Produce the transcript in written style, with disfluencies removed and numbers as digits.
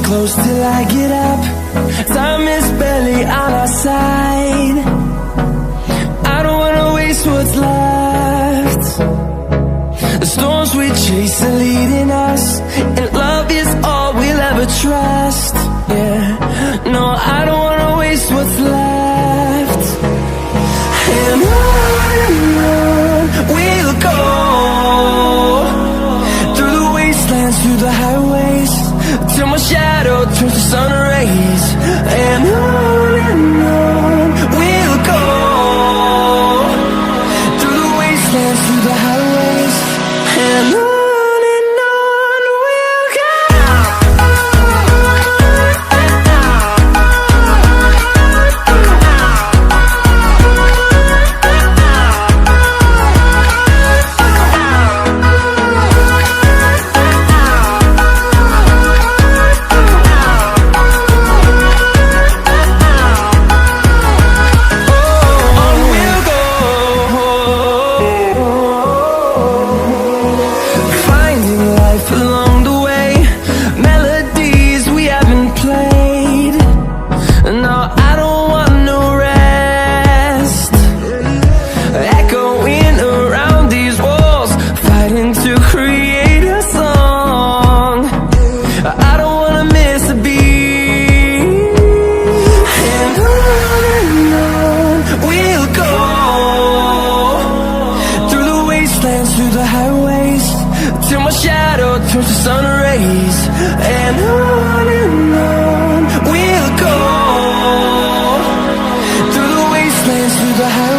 close till I get up. Time is barely on our side. I don't wanna waste what's left. The storms we chase are leading us, and love is all we'll ever trust. Yeah, no, I don't wanna waste what's left. And on we'll go, through the wastelands, through the highways, till my shadow turns to sun rays. And on we'll go, through the wastelands, through the highways, and on we'll go. Through the highways, till my shadow turns to sun rays. And on we'll go, through the wastelands, through the highways.